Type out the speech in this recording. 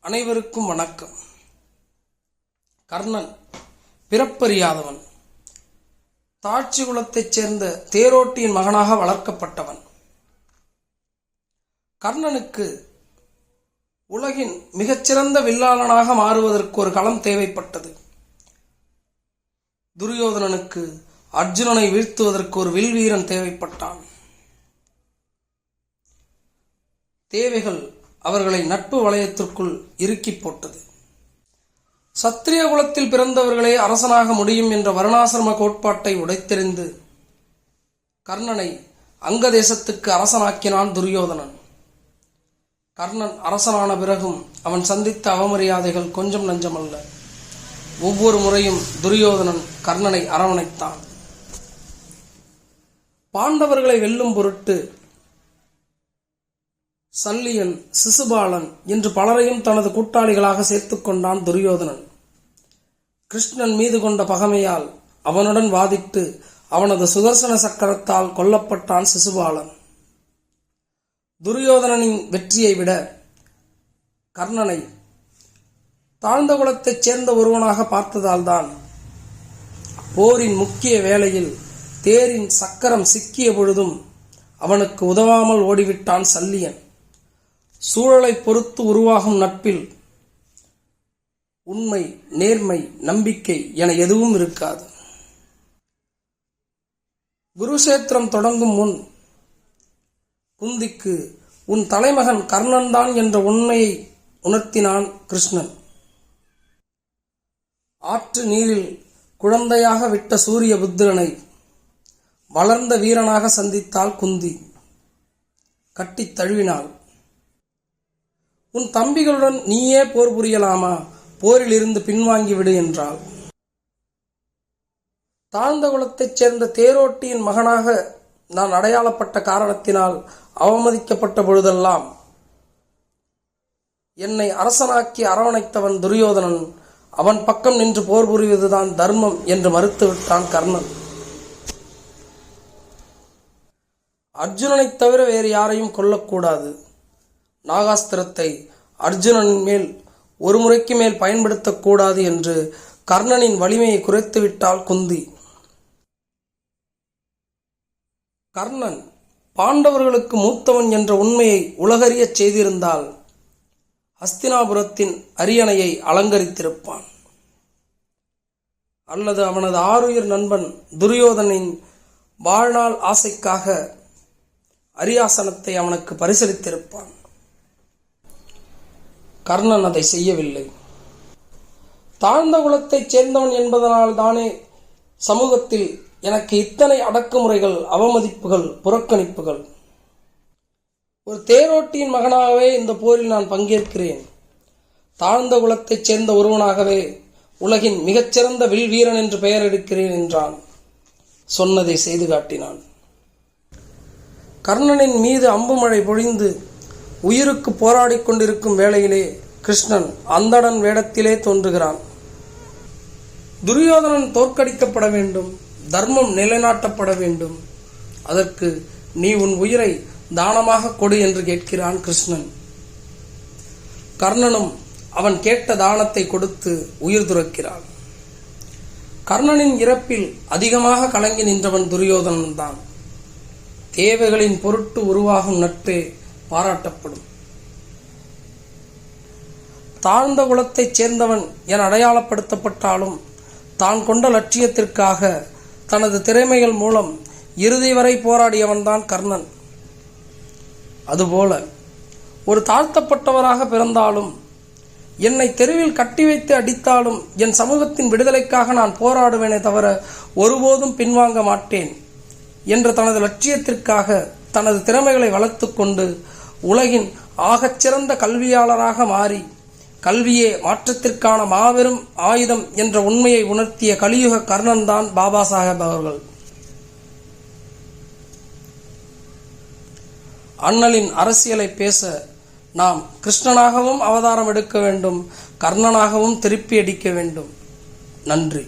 அனைவருக்கும் வணக்கம். கர்ணன் பிறப்பறியாதவன். தாட்சி குலத்தைச் சேர்ந்த தேரோட்டியின் மகனாக வளர்க்கப்பட்டவன். கர்ணனுக்கு உலகின் மிகச்சிறந்த வில்லாளனாக மாறுவதற்கு ஒரு களம் தேவைப்பட்டது. துரியோதனனுக்கு அர்ஜுனனை வீழ்த்துவதற்கு ஒரு வில்வீரன் தேவைப்பட்டான். தேவைகள் அவர்களை நட்பு வளையத்திற்குள் இறுக்கி போட்டது. சத்திரிய குலத்தில் பிறந்தவர்களே அரசனாக முடியும் என்ற வருணாசிரம கோட்பாட்டை உடைத்தெறிந்து கர்ணனை அங்க தேசத்துக்கு அரசனாக்கினான் துரியோதனன். கர்ணன் அரசனான பிறகும் அவன் சந்தித்த அவமரியாதைகள் கொஞ்சம் நஞ்சமல்ல. ஒவ்வொரு முறையும் துரியோதனன் கர்ணனை அரவணைத்தான். பாண்டவர்களை வெல்லும் பொருட்டு சல்லியன், சிசுபாலன் என்று பலரையும் தனது கூட்டாளிகளாக சேர்த்துக் கொண்டான் துரியோதனன். கிருஷ்ணன் மீது கொண்ட பகைமையால் அவனுடன் வாதிட்டு அவனது சுதர்சன சக்கரத்தால் கொல்லப்பட்டான் சிசுபாலன். துரியோதனனின் வெற்றியை விட கர்ணனை தாழ்ந்த குலத்தைச் சேர்ந்த ஒருவனாக பார்த்ததால்தான் போரின் முக்கிய வேளையில் தேரின் சக்கரம் சிக்கிய பொழுதும் அவனுக்கு உதவாமல் ஓடிவிட்டான் சல்லியன். சூழலை பொறுத்து உருவாகும் நட்பில் உண்மை, நேர்மை, நம்பிக்கை என எதுவும் இருக்காது. குருஷேத்திரம் தொடங்கும் முன் குந்திக்கு உன் தலைமகன் கர்ணன் தான் என்ற உண்மையை உணர்த்தினான் கிருஷ்ணன். ஆற்று நீரில் குழந்தையாக விட்ட சூரிய புத்திரனை வளர்ந்த வீரனாக சந்தித்தாள் குந்தி. கட்டித் தழுவினாள். உன் தம்பிகளுடன் நீயே போர் புரியலாமா? போரில் இருந்து பின்வாங்கிவிடு என்றாள். தாழ்ந்த குலத்தைச் சேர்ந்த தேரோட்டியின் மகனாக நான் அடையாளப்பட்ட காரணத்தினால் அவமதிக்கப்பட்ட பொழுதெல்லாம் என்னை அரசனாக்கி அரவணைத்தவன் துரியோதனன். அவன் பக்கம் நின்று போர் புரிவதுதான் தர்மம் என்று மறுத்துவிட்டான் கர்ணன். அர்ஜுனனைத் தவிர வேறு யாரையும் கொல்லக்கூடாது. நாகாஸ்திரத்தை அர்ஜுனனின் மேல் ஒரு முறைக்கு மேல் பயன்படுத்தக்கூடாது என்று கர்ணனின் வலிமையை குறைத்துவிட்டாள் குந்தி. கர்ணன் பாண்டவர்களுக்கு மூத்தவன் என்ற உண்மையை உலகறியச் செய்திருந்தால் ஹஸ்தினாபுரத்தின் அரியணையை அலங்கரித்திருப்பான். அல்லது அவனது ஆருயிர் நண்பன் துரியோதனின் வாழ்நாள் ஆசைக்காக அரியாசனத்தை அவனுக்கு பரிசளித்திருப்பான். கர்ணன் அதை செய்யவில்லை. தாழ்ந்த குலத்தைச் சேர்ந்தவன் என்பதனால் தானே சமூகத்தில் எனக்கு இத்தனை அடக்குமுறைகள், அவமதிப்புகள், புறக்கணிப்புகள். ஒரு தேரோட்டியின் மகனாகவே இந்த போரில் நான் பங்கேற்கிறேன். தாழ்ந்த குலத்தைச் சேர்ந்த ஒருவனாகவே உலகின் மிகச்சிறந்த வில் வீரன் என்று பெயர் எடுக்கிறேன் என்றான். சொன்னதை செய்து காட்டினான். கர்ணனின் மீது அம்புமழை பொழிந்து உயிருக்கு போராடி கொண்டிருக்கும் வேளையிலே கிருஷ்ணன் அந்தணன் வேடத்திலே தோன்றுகிறான். துரியோதனன் தோற்கடிக்கப்பட வேண்டும், தர்மம் நிலைநாட்டப்பட வேண்டும். அதற்கு நீ உன் உயிரை தானமாக கொடு என்று கேட்கிறான் கிருஷ்ணன். கர்ணனும் அவன் கேட்ட தானத்தை கொடுத்து உயிர் துறக்கிறான். கர்ணனின் இறப்பில் அதிகமாக கலங்கி நின்றவன் துரியோதனன் தான். தேவைகளின் பொருட்டு உருவாகும் நட்பே பாராட்டப்படும். தாழ்ந்த குலத்தைச் சேர்ந்தவன் என அடையாளப்படுத்தப்பட்டாலும் தான் கொண்ட லட்சியத்திற்காக தனது திறமைகள் மூலம் இறுதி வரை போராடியவன்தான் கர்ணன். அதுபோல ஒரு தாழ்த்தப்பட்டவராக பிறந்தாலும், என்னை தெருவில் கட்டி வைத்து அடித்தாலும் என் சமூகத்தின் விடுதலைக்காக நான் போராடுவேனே தவிர ஒருபோதும் பின்வாங்க மாட்டேன் என்ற தனது லட்சியத்திற்காக தனது திறமைகளை வளர்த்து கொண்டு உலகின் ஆகச்சிறந்த கல்வியாளராக மாறி கல்வியே மாற்றத்திற்கான மாபெரும் ஆயுதம் என்ற உண்மையை உணர்த்திய கலியுக கர்ணன் தான் பாபா சாஹேப் அவர்கள். அண்ணலின் அரசியலை பேச நாம் கிருஷ்ணனாகவும் அவதாரம் எடுக்க வேண்டும், கர்ணனாகவும் திருப்பி அடிக்க வேண்டும். நன்றி.